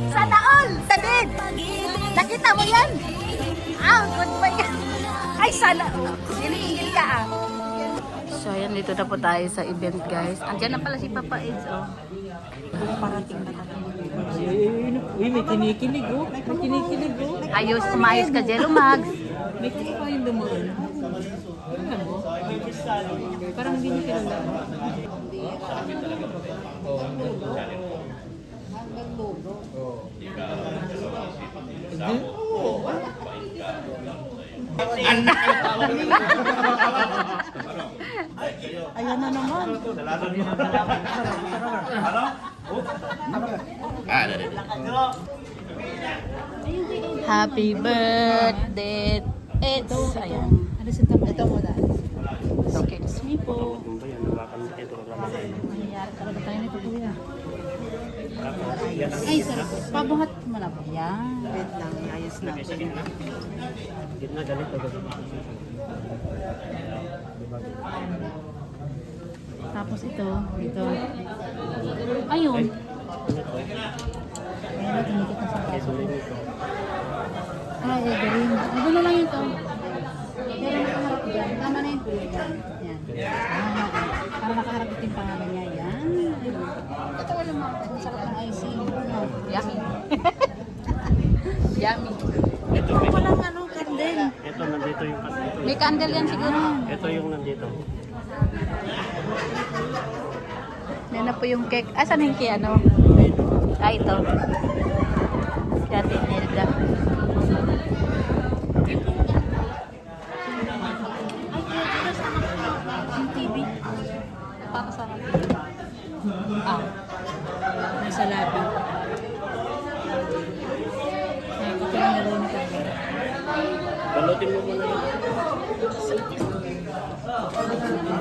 Sana all! David! Nakita mo yan? Ah, goodbye. Ay, sana. Nilingil ka ah. So, ayan, dito na po tayo sa event, guys. Andiyan na pala si Papa Eds, oh. Parating na tayo. Uy, may kinikilig, oh. May kinikilig, oh. Ayos, umayos ka, Jello Mags. May kinikilig dumaan. Alam mo? Parang hindi niya kilala. Ayan na naman. Happy birthday, Eds. Ayan. Ano sa tama? Ito mo dahil. Okay, kiss me po. Nangyayari talaga tayo nito, kuya. Ay, sarap. Pabuhat mo na po. Yan. Wait lang, ayos na. Tapos ito. Ayun. Ayun, tinikit na sa kaso. Ay, galing. Ano na lang yun to? Pero nakaharap dyan. Tama na yun po. Yan. Para nakaharap ito yung pangalan niya. Yan. Ito wala mo. Ang sarap ng icing. Yummy. Yummy. Ito walang ano, candle. Ito, nandito yung ito. May candle yan siguro. Ito yung nandito. Yan na po yung cake. Asan yung key, ano? Ah, ito. Dati nila. Yung TV. Pakasarap. Ah. Nasa labi. Ay, ito lang nalawin ka. Balutin mo muna yun.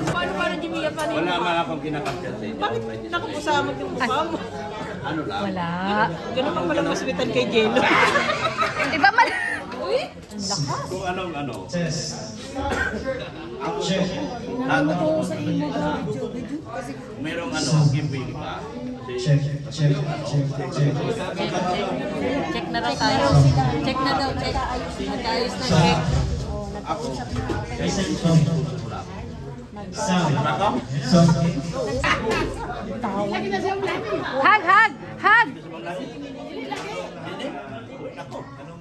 Paano Jimmy pa Wala mga akong kinakapsyan sa inyo. Bakit nakapusamag yung mukha mo? Ano lang? Wala. Ganun pa palang hospital kay Jello. Di ba man? Uy! Ang lakas. Kung anong ano. Ano ko sa imo ba? Merong ano, giveaway pa. Check na raw tayo. Check na daw, check. Nag-ayos na check. Ako. Hug, hug, hug!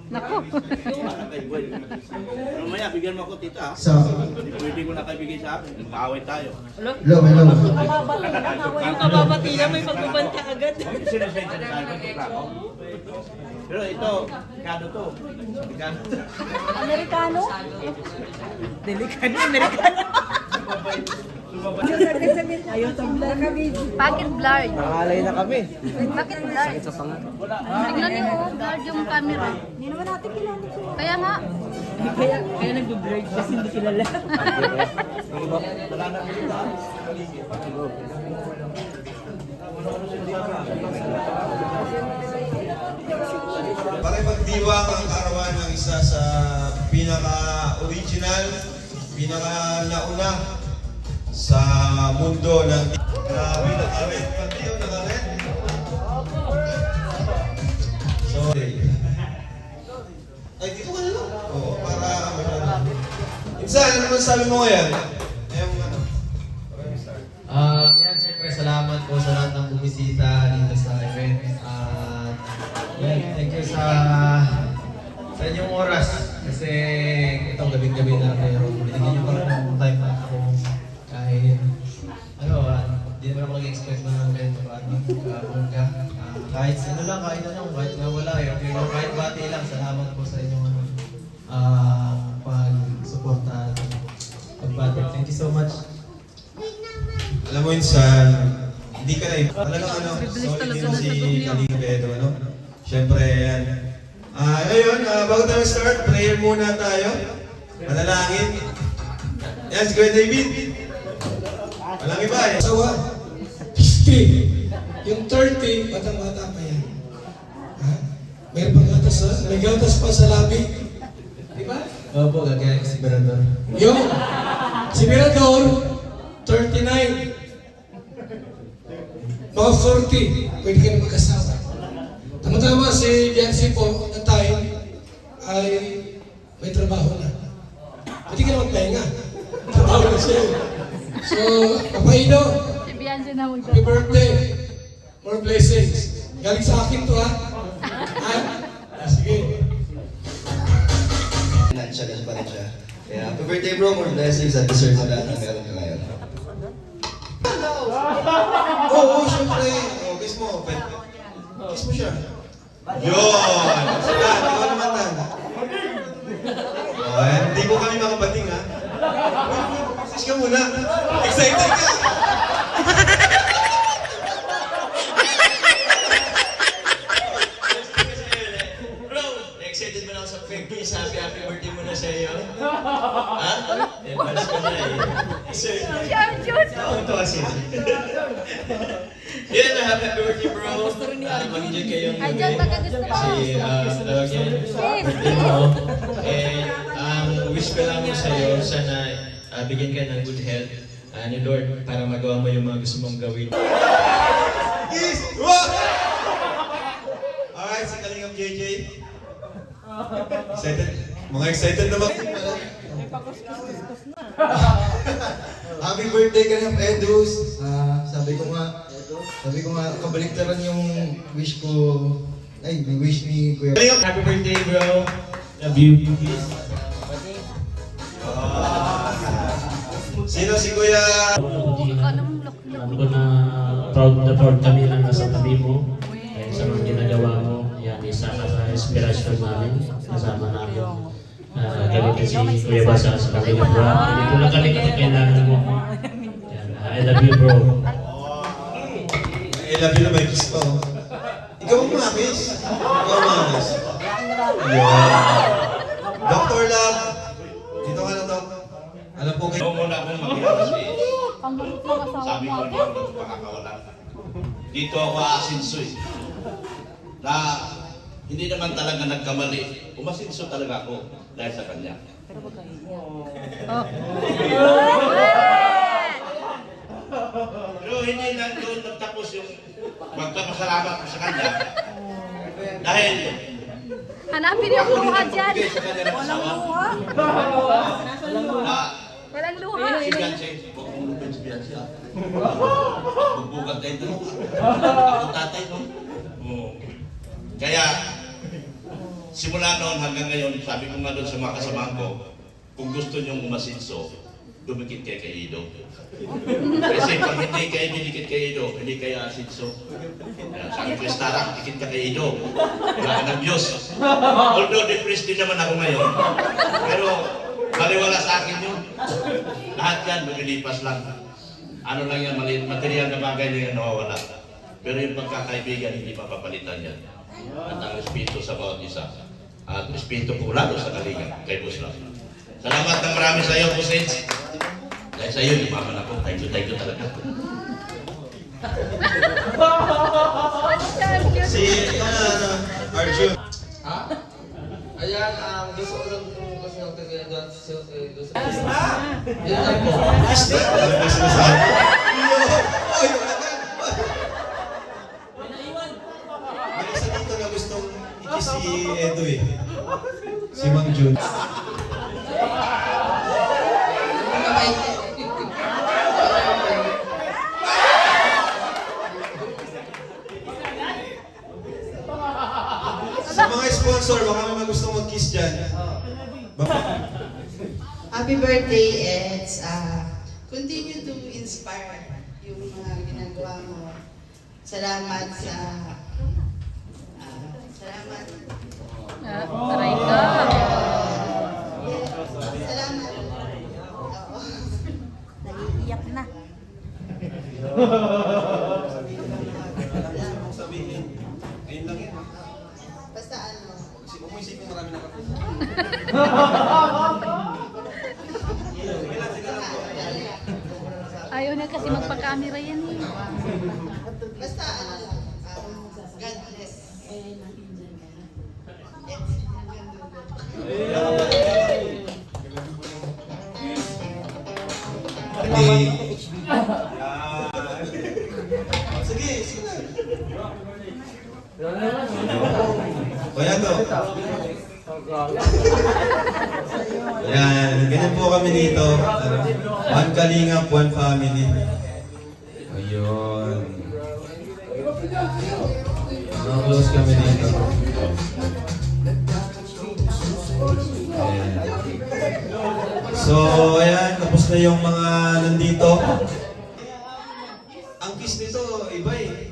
Naku. Mamaya, bigyan mo ako tita. Pwede ko na kayo bigay sa akin. Nagkaaway tayo. Yung kababati na may pagbabanta agad. Sinasensya na tayo ng plano. Pero ito, kado to. Kado to. Amerikano? Delikado, Amerikano. Ayaw tumla kami. Bakit blurred? Nangalay na kami. Bakit blurred? Tignan niyo, oh, blurred yung camera. Hindi naman natin kilala. Kaya nga. Kaya nag-blurred kasi hindi kilala. Pakipagdiwang ang karawan ng isa sa pinaka-original, pinaka-nauna sa mundo ng grabe na kawit. Pati yung nakawit. So, ay, dito ka na lang. Oo, para Insan, ano naman sabi mo ngayon? Ayun, ano? Yan, syempre, salamat po sa lahat ng bumisita dito sa event. Thank you sa inyong oras. Kasi itong gabing-gabi na pero binigyan nyo pa rin ng time na ako kahit hindi naman ako nag-expect na ganito pa kahit sino lang, kahit ano, kahit nga wala pero kahit bati lang, salamat po sa inyong pag-suporta at pagbati. Thank you so much. Alam mo Insan, hindi ka na talagang ano, so hindi mo si Kalinga Bedo, ano? Siyempre, yan. Ngayon, bago tayo start, prayer muna tayo. Manalangin. Yes, go David. Walang iba eh. Sawa. 50. Yung 30, batang-bata pa yan. Ha? May gatas pa sa labi. Di ba? Opo, gagaya si Berador. Yung si Mirador, 39. Mga 40, pwede ka na mag-asawa. Tama-tama si Jancy po na time ay may trabaho na. Pwede ka na magpahinga. Trabaho na siya. So, Papaido, Si Beyonce na mo happy birthday. More blessings. Galing sa akin to ha. Ha? Sige. Challenge pa rin siya. Kaya happy birthday bro, more blessings at deserve mo lahat ng meron ka ngayon. Oo, syempre. Oh, kiss mo. Kiss mo siya. Yun! Sila, ikaw naman tan. Oh, hindi mo kami makabating ha. Kiss ka muna. Excited ka! Bro, excited mo na ako sa fake news. Happy birthday mo na sa iyo. Ha? Advance ko na eh. Sir, to kasi. Yan, happy birthday bro. Mag-enjoy kayong Ay, John, baka gusto mo. Kasi, tawag yan, birthday mo. Ang wish ko lang sa iyo, sana bigyan ka ng good health ni Lord para magawa mo yung mga gusto mong gawin. Kiss! Wow! Alright, si Kalingap JJ. Excited? Mga excited naman. Happy birthday ka ng Edus. Sabi ko nga, kabaliktaran yung wish ko. Ay, yung wish ni Kuya. Happy birthday bro. Love you. Sino si Kuya? Alam ko na proud kami na nasa tabi mo. Dahil sa mga ginagawa mo, yan, isa ka sa inspirasyon namin. Kasama namin. Galit si Kuya Basa sa kanila bro. Hindi ko lang kami kailangan mo. Yan, I love you bro. I love you na may kiss pa. Oh. Ikaw ang mamis. Ikaw ang mamis. Yeah. Dr. Love. Dito ka na, Doc. Alam po kayo. Noong muna akong makilala si sabi ko naman makakawalan. Dito ako aasinso eh. Na hindi naman talaga nagkamali. Umasinso talaga ako dahil sa kanya. Pero hindi na doon nagtapos yung magpapasalamat ko sa kanya. Dahil Hanapin yung luha dyan. bigay sa kanya ng asawa. Walang luha. Si Beyonce, huwag mong lupin si Beyonce ha. Bugbugan tayo doon. Ako tatay no? Oo. Kaya, simula noon hanggang ngayon, sabi ko nga doon sa mga kasamahan ko, kung gusto niyong umasinso, dumikit kayo kay Ido. Kasi pag hindi kayo dinikit kay Ido, hindi kayo asinso. Kaya sabi ko, Starang, dikit ka kay Ido. Wala ka ng Diyos. Although depressed din naman ako ngayon, pero baliwala sa akin yun. Lahat yan, lumilipas lang. Ano lang yan, material na bagay na yan nawawala. Pero yung pagkakaibigan, hindi mapapalitan yan. At ang respeto sa bawat isa. At respeto po lalo sa kalinga, kay Boss Love. Salamat ng marami sa iyo, Boss Eds. Dahil sa iyo, lumaman ako. Thank you talaga. Si, ito na, Arjun. Ha? Ayan, gusto ko lang kasi ng tagay doon sa Yan lang po. Ano ba sinasabi? Oy, may isa dito na gustong ikis si Edo eh. Si Mang Jun. Sa mga sponsor, baka may mga gustong mag-kiss dyan. Happy birthday, Eds. Continue to inspire yung mga ginagawa mo. Salamat sa... salamat. Aray ka. Salamat. Oo. Naiiyak na. Sabihin, ayun lang yan. Basta ano. Huwag mo isipin marami na kapit. Ayaw na kasi magpa-camera yan eh. Basta ano lang. God bless. Okay. Sige, sige na. Kaya to. Yan, ganyan po kami dito. One kalingap, one family. Ayun. Close kami dito. Ayan. So, ayan, tapos na yung mga nandito. Ang kiss nito, iba eh.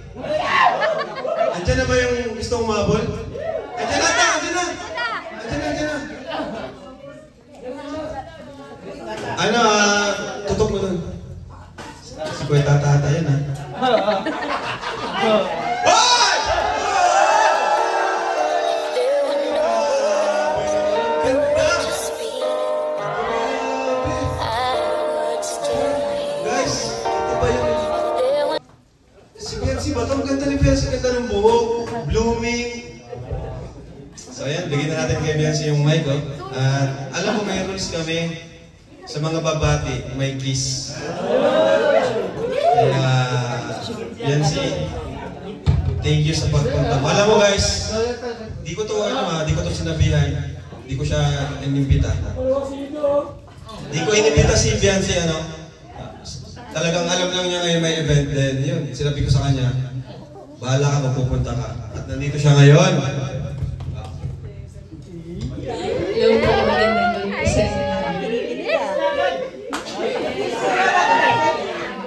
Andiyan na ba yung gusto mong mabol? Andiyan na, andiyan na! Andiyan na, andiyan na! Ano, tutok mo dun. Si Kuya Tata yan, ha? Hoy! Ganda! Guys, ito ba yung... Si Percy ba? Ang ganda ni Percy, ganda ng buhok, blooming. So ayan, bigyan na natin kay Percy yung mic, oh. At alam mo, may rules kami sa mga babati, may kiss. Kaya, Percy, thank you sa pagpunta mo. Alam mo guys, di ko to sinabihan, di ko siya inimbita. Di ko inimbita si Biancy, talagang alam lang niya ngayon may event din. Yun, sinabi ko sa kanya, bahala ka, magpupunta ka. At nandito siya ngayon. Yung magandang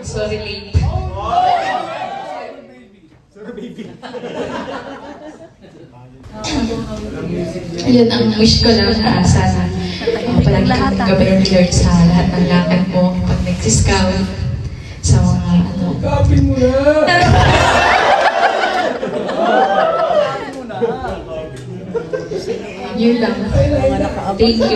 sorry late. Ayun ang wish ko lang na sana palagi kang gabayan ni Lord sa lahat ng lakad mo pag nag-scout sa mga Kapin mo na! yun lang. Thank you.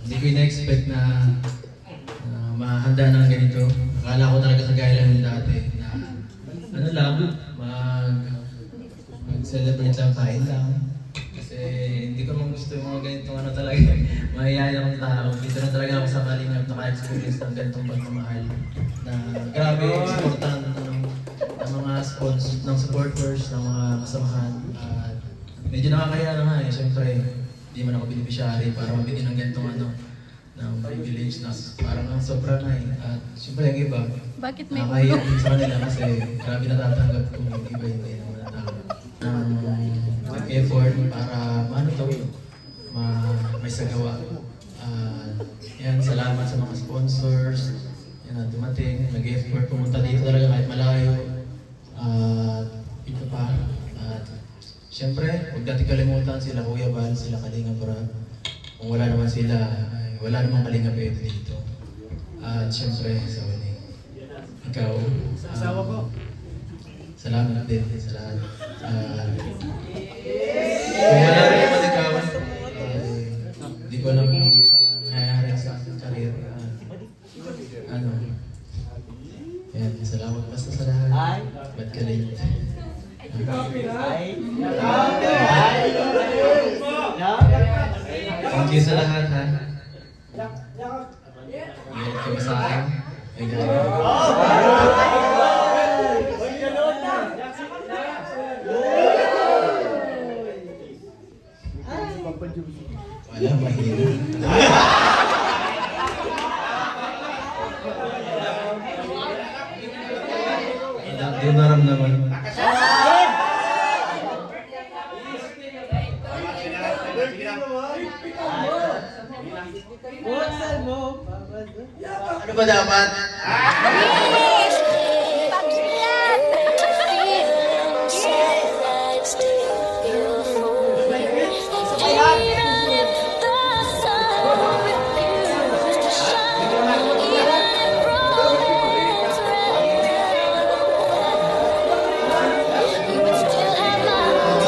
Hindi ko ina-expect na mahanda ng ganito. Akala ko talaga kagaya lang yung dati na ano lang, mag-celebrate lang, kain lang. Kasi hindi ko naman gusto yung mga ganitong talaga, mahihaya akong tao. Dito na talaga ako sa Kalingap naka-experience ng ganitong pagmamahal. Na grabe yung supportan ng mga ng supporters, ng mga kasamahan. At medyo nakakaya na nga eh, syempre. Hindi man ako beneficiary para mabili ng ganitong ng privilege na parang ang sobra na eh. At syempre yung iba, Bakit may nakakaya din sa kanila kasi grabe natatanggap kung yung iba hindi naman nag-effort para may sagawa. Yan, salamat sa mga sponsors. Yan na dumating, nag-effort pumunta dito talaga kahit malayo. Ito pa. Siyempre, huwag natin kalimutan sila Kuya Bal, sila Kalinga Brad. Kung wala naman sila, wala namang Kalinga Pwede dito. At siyempre, sa wedding. Ikaw, asawa ko. Salamat din sa lahat. Kung wala rin naman ikaw, hindi ko alam kung nangyayari sa career. Yan, salamat basta sa lahat. Ba't ka late? Thank you sa lahat, ha? Galit ka ba sa akin? Ay, galit ka ba? Wala, mahina. Hindi ko naramdaman. Ano ba dapat?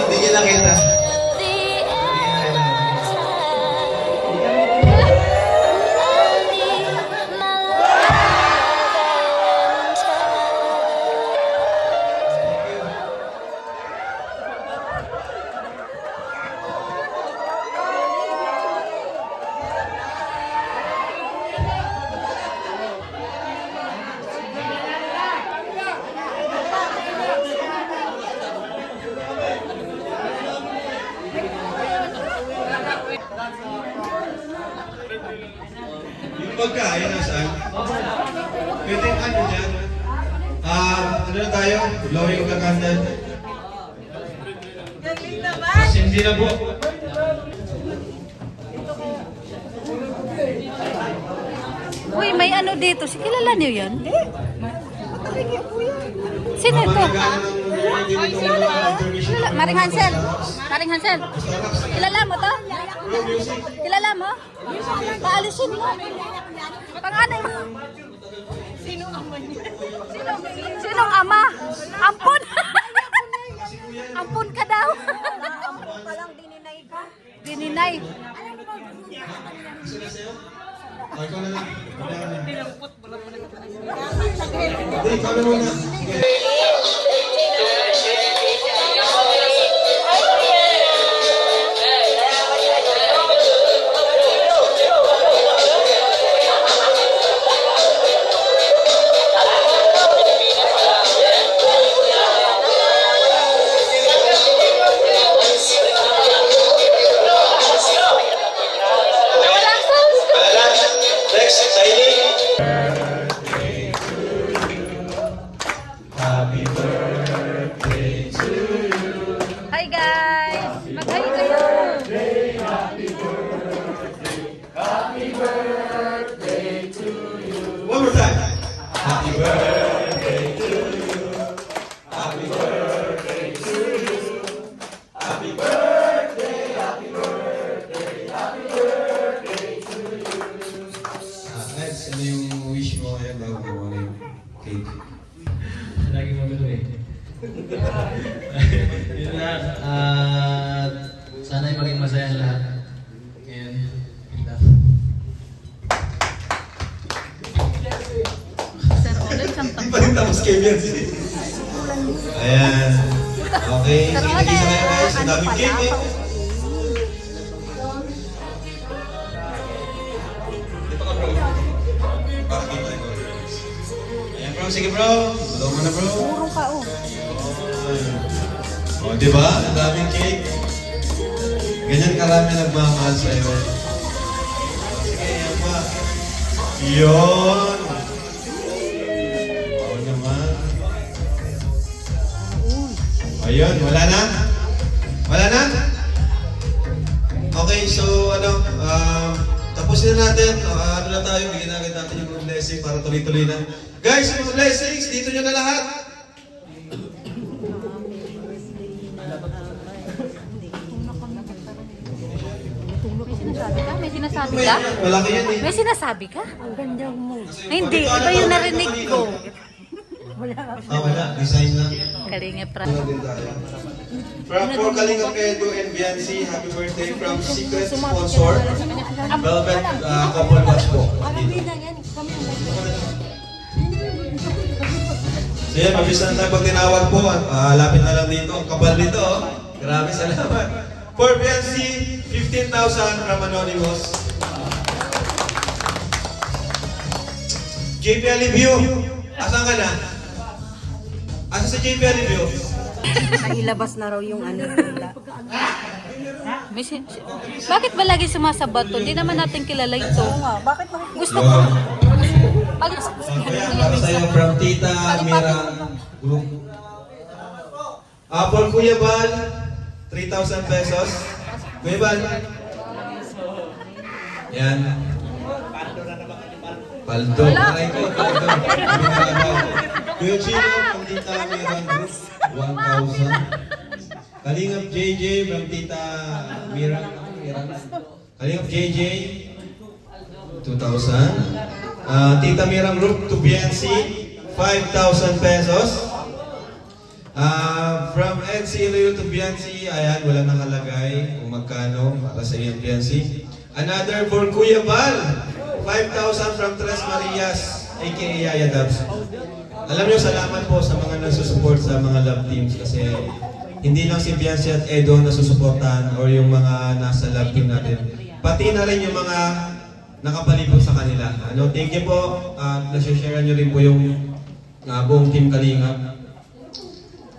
Bigyan lang kita. Pagkain, nasaan? Pwede ano dyan? Ano na tayo? Blowing the candle. Kasi hindi na po. Uy, may ano dito. Si kilala niyo yan? Sino ito? Kilala, Maring Hansel. Maring Hansel. Kilala mo to? Kilala mo? Paalisin mo. Panganay mo. Sinong ama niya? Sinong ama? Ampun. Ampun ka daw. Ampun pa lang, dininay ka. Dininay. Ikaw na lang. Hindi, ikaw na muna. Sige. Next, exciting. Happy birthday to you. Hi guys! Mag-hi kayo! One more time. Happy birthday to you. Happy birthday to you. Happy birthday, happy birthday, happy birthday to you. Next, ano yung wish mo ngayon bago mo ano yung cake? Lagi mo gano'n eh. Yun lang. Sana'y maging masaya ang lahat. Ngayon, yun lang. Sir Olive, siyang Hindi pa rin tapos kay Biancy. Ayan. Okay, sige, nagisa na yun guys. Ang daming cake eh. Para kita ito. Ayan bro, sige bro. Tulong mo na bro. Purong ka oh. O, diba? Ang daming cake. Ganyan karami nagmamahal sa iyo. Sige, yan pa. Yun! Oo naman. Ayun, wala na? Wala na? Okay, so tapusin na natin. Ano na tayo, bigyan na agad natin yung blessing para tuloy-tuloy na. Guys, yung blessings, dito nyo na lahat. May sinasabi ka? Malaki yan eh. May sinasabi ka? Ang ganda mo. Hindi, iba yung narinig ko. Wala. Design lang. Kalinga pra. Ano din tayo? From for Kalinga Pedro and Biancy, happy birthday from secret sponsor, Velvet Couple Watchbook. So yan, mabis na tayo pag tinawag po. Lapit na lang dito. Ang kapal nito. Oh. Grabe, salamat. For Biancy, 15,000 from Anonymous. JP Alivio, asan ka na? Asa sa JP Alivio? Nailabas na raw yung ano nila. Bakit ba lagi sumasabat to? Hindi naman natin kilala ito. Bakit mo? Gusto ko. Bakit? Kaya para sa'yo from Tita Mira Group. For Kuya Bal, 3,000 pesos. Kuya Bal. Yan. Paldo. Aray ko, paldo. Kuya Chino from Tita Mira Group, 1,000. Kalingap JJ from Tita Mira. Kalingap JJ, 2,000. Tita Mira Group to Biancy, 5,000 pesos. From NC Iloilo to Biancy, ayan, wala nakalagay kung magkano para sa iyong Biancy. Another for Kuya Bal, 5,000 from Tres Marias, aka Yaya Dubs. Alam niyo, salamat po sa mga nagsusupport sa mga love teams kasi hindi lang si Biancy at Edo nasusuportahan or yung mga nasa love team natin. Pati na rin yung mga nakapalibot sa kanila. Thank you po. Nasa-share nyo rin po yung buong team Kalingap.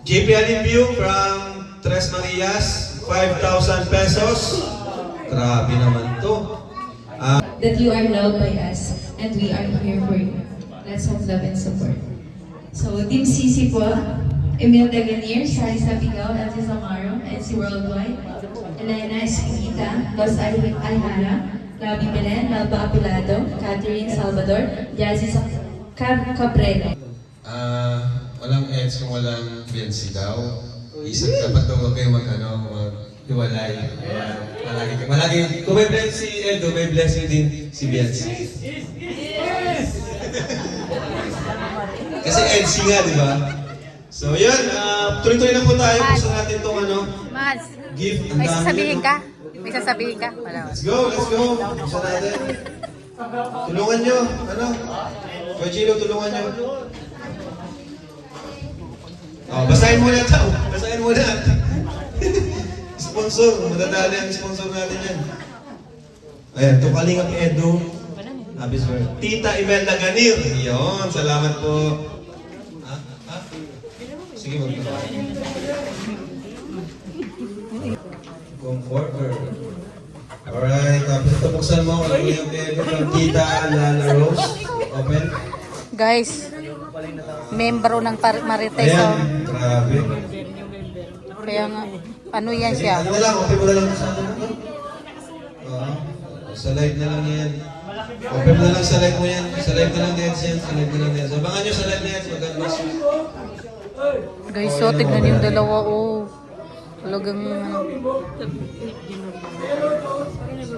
JP Alivio from Tres Marias, 5,000 pesos. Grabe naman to. That you are loved by us. and we are here for you. Let's have love and support. So, Team CC po, Emil Daganier, Sari Sapigaw, Elsie Zamaro, NC Worldwide, Elena Espinita, Los Ayala, Labi Belen, Malba Apulado, Catherine Salvador, Jazzy Cabrera. Walang eds kung walang Biancy daw. Isang dapat daw huwag kayo maghiwalay. Malagi, kung may blessing si Eldo, may blessing din si Biancy. Kasi LC nga, di ba? So, yun. Tuloy-tuloy na po tayo. Gusto natin itong Mas, gift. Ang may dami sasabihin nito. ka? May sasabihin ka? Wala. Let's go, let's go. Gusto natin. Tulungan nyo. Kuya Chilo, tulungan nyo. Basahin muna ito. Basahin muna. Sponsor. Madadali ang sponsor natin yan. Ayan, ito Kalingap Edu. Happy birthday. Tita Imelda Ganir. Yun, salamat po. Sige, Comforter. Alright, tapos ito buksan mo. Kalingap Edu from Tita Lala Rose. Open. Guys, membro ng Marites. Ayan, grabe. Kaya nga, ano yan siya? Ano na lang, open mo na lang sa sa live na lang yan. Open mo na lang sa live mo yan. Sa live na lang din yan. Sa live na lang din yan. Sabangan nyo sa live na yan. Magandang Guys, so tignan yung dalawa, oh. Talagang,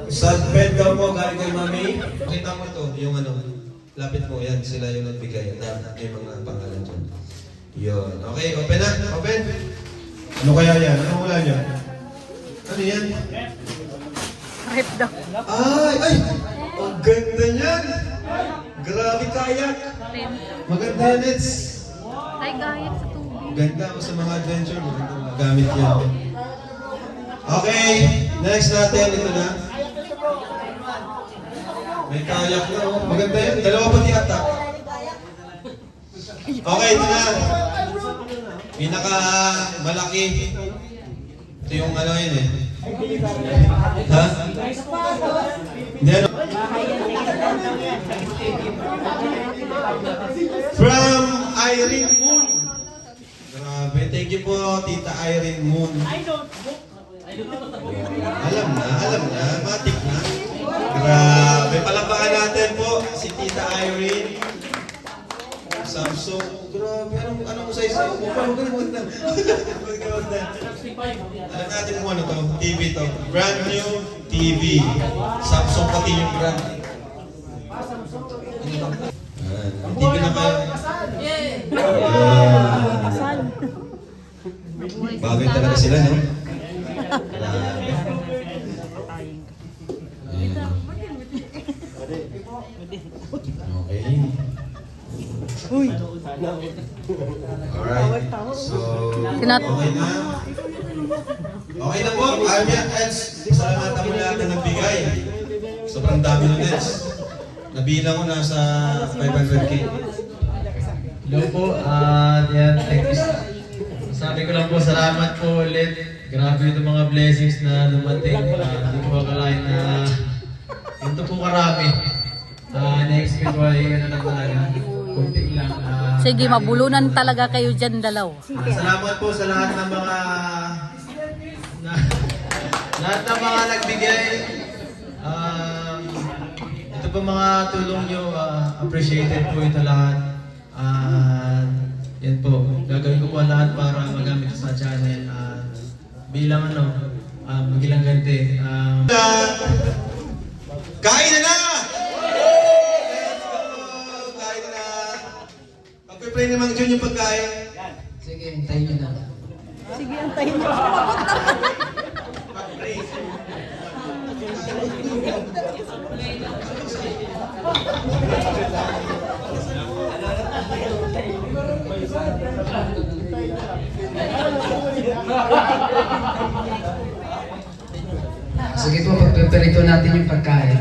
Sunbed daw mo, galing kay Mami. Pakita mo ito, yung lapit mo yan. Sila yung nagbigay. May mga pangalan dyan. Yun. Okay, open na. Open. Ano kaya yan? Ano wala niya? Ano yan? rip daw. Ay! Ang ganda niyan! Grabe kayak! Maganda yan, Eds. Ay, gayak sa tubig. Ganda mo sa mga adventure. Maganda magamit yan. Okay, next natin. Ito na. May kayak na. Oh. Maganda yan. Dalawa pati ata. Okay, ito na. Pinaka malaki. Ito yung ano yun eh. Ha? Hindi ano? From Irene Moon. Grabe. Thank you po, Tita Irene Moon. Alam na. Matik na. Grabe. Palakpakan natin po si Tita Irene. Samsung. Grabe. Anong size na? Huwag na. Alam natin kung ano to. TV to. Brand new TV. Samsung pati yung brand. TV na kayo. Bagay talaga sila, no? Okay. Alright. So, okay na. Okay na po. Armia Eds, salamatan mo lahat na nagbigay. Sobrang dami ng Eds. Nabilang ko nasa 500K. Hello po, yan, thank you. Sabi ko lang po, salamat po ulit. Grabe itong mga blessings na dumating. Hindi ko akalain na ito po karami. Na-expect ko ay ano lang talaga. Kunti lang. Sige, mabulunan talaga kayo dyan dalaw. Salamat po sa lahat ng mga lahat ng mga nagbigay. Ito po mga tulong nyo, appreciated po ito lahat. Yan po, gagawin ko po lahat para magamit sa channel. Bilang magilang ganti. Kain na na! Let's go! Kain na na! Pag-pray naman dyan yung pagkain. Sige, hintayin nyo na. Sige, antayin mo. Sige po, pagpiperito natin yung pagkain.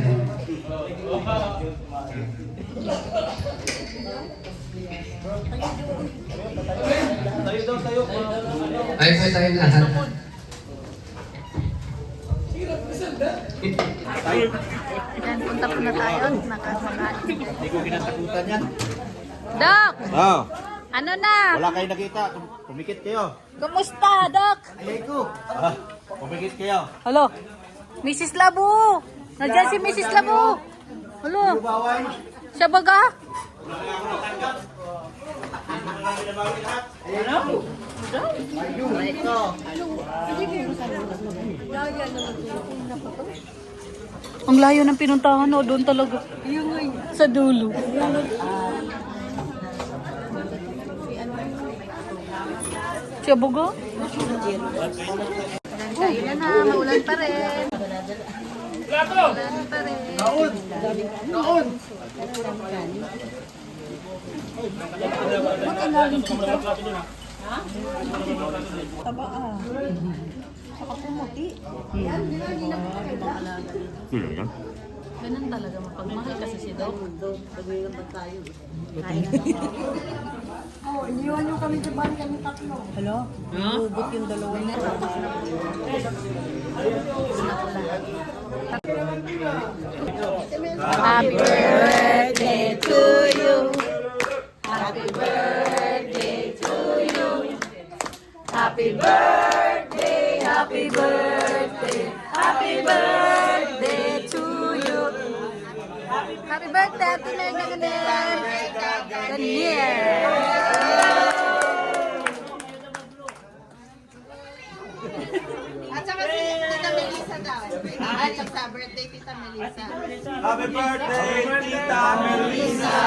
Ay po tayong lahat. Yan, punta po na tayo. Nakasakain. Hindi ko kinatakutan yan. Doc! Oh, Ano na? wala kayo nakita. Pumikit kayo. Kumusta, Doc? Ayay ko. Pumikit kayo. Hello? Mrs. Labu! Nandiyan si Mrs. Labu! Hello? Siya baga? Ang layo ng pinuntahan, oh, doon talaga. Sa dulo. Siya baga? Kailan na, maulan pa rin. Maulan pa rin. Ganun talaga, mapagmahal kasi si Doc. Happy birthday to you. Happy birthday to you. Happy birthday, happy birthday, happy birthday to you. Happy birthday, Ate Ganyer. At saka si Tita Melissa daw. Ay, sa birthday Tita Melissa. Happy birthday, Tita Melissa!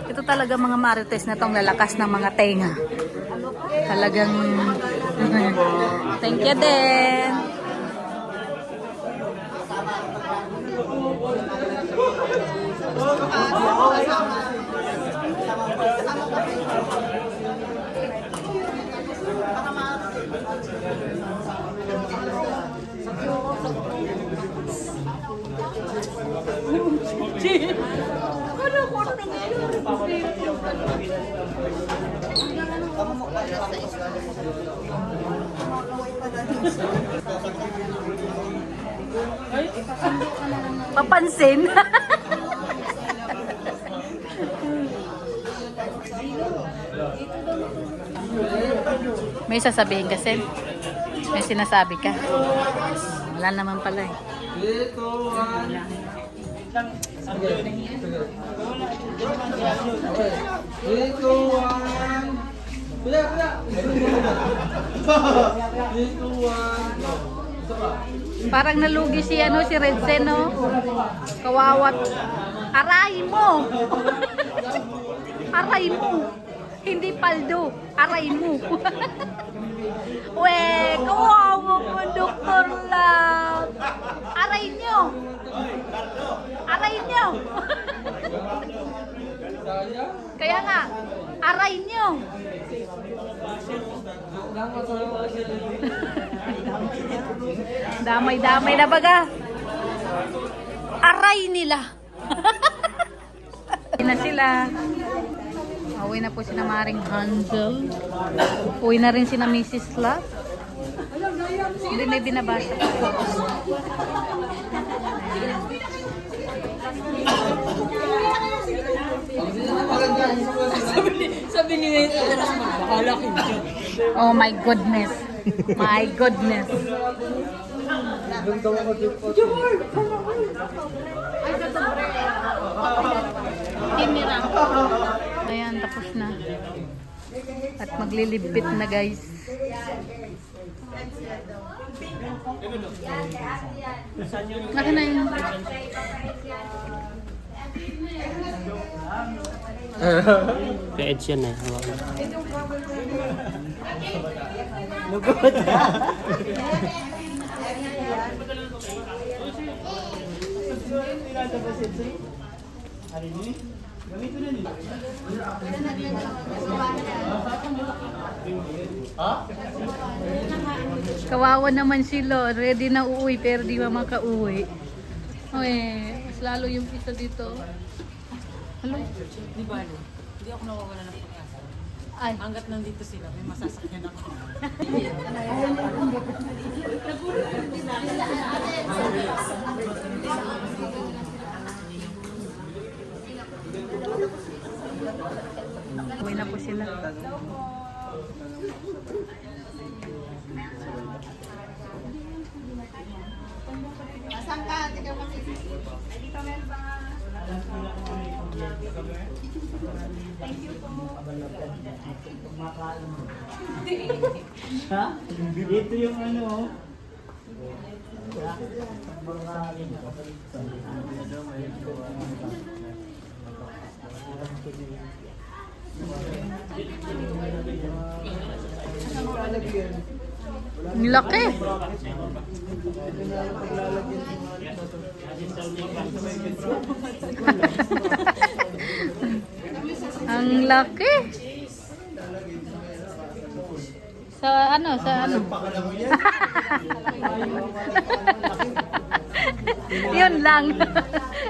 Ito talaga mga marites na tong lalakas ng mga tenga. Talagang thank you din. Papansin. May sasabihin kasi. May sinasabi ka. Wala naman pala eh. Parang nalugi si si Redzen, no? Kawawat. Aray mo. Aray mo. Hindi paldo. Aray mo. We, kawawa po, Dr. Love. Aray nyo. Aray nyo. Kaya nga, aray nyo. Damay-damay na baga. Aray nila. Uwi na sila. Uwi na po si na Maring Hansel. Uwi na rin si na Mrs. Love. Hindi may binabasa. Sabi ni bahala kayo. Oh my goodness. My goodness. Timira. Ayan, tapos na. At maglilibit na, guys. Laki na yun. Ka-edge yan eh. Ha? Kawawa naman sila. Ready na uuwi pero di ba makauwi. Uy, mas lalo yung isa dito. Hello? Di ba, hindi ako nawawala ng pag-asa. Ay. Hanggat nandito sila, may masasakyan ako. Uwi na po sila. Asan ka? Tingnan mo si Sisi. Dito meron ba? Ha? Ito yung ano. Ang laki. Ang laki. Sa ano? Yun lang.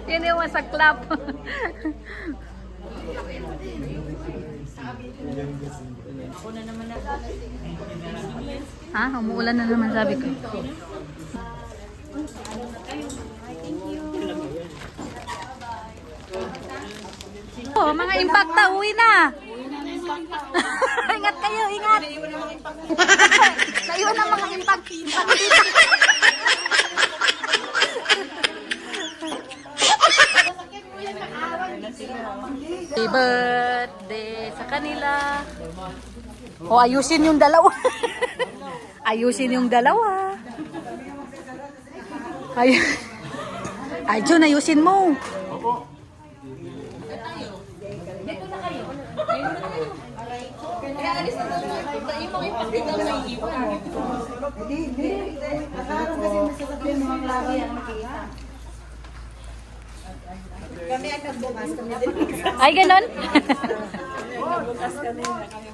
Yun yung masaklap. Ha? Umuulan na naman sabi ko. Oh, mga impacta, uwi na. Ingat kayo, ingat. Naiwan ang mga impact dito. Happy birthday sa kanila. O, ayusin yung dalawa. Ayusin yung dalawa. Ay, Jun, ayusin mo. Ay, ganon.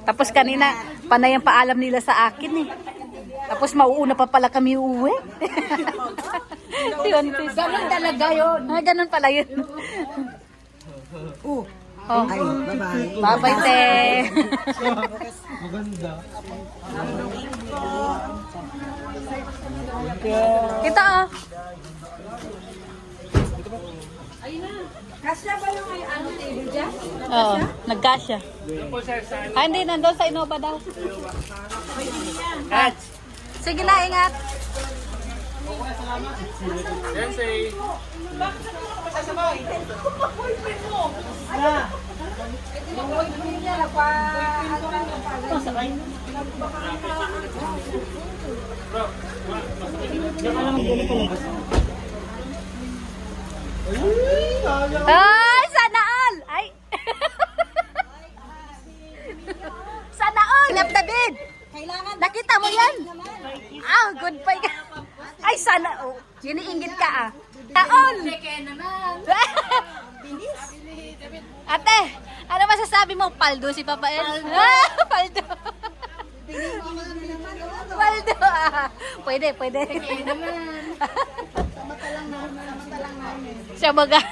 Tapos kanina, panay ang paalam nila sa akin eh. Tapos mauuna pa pala kami uuwi. Ganon talaga yun. Ah, ganon pala yun. Oh. Ay, bye-bye. Bye-bye, te. Maganda. Ito oh. Kasya ba yung ano table dyan? Oo, nagkasya. Ah, hindi, nandun sa Innova daw. Sige na, ingat. Sensei. Ay, sana all! Ay! Sana all! Left the bed! Nakita mo yan? Ah, good pa yan. Ay, sana all! Iniinggit ka ah. Sana all! Ate, ano masasabi mo? Paldo si Papa El? Paldo! Paldo ah! Pwede, pwede. Siya baga.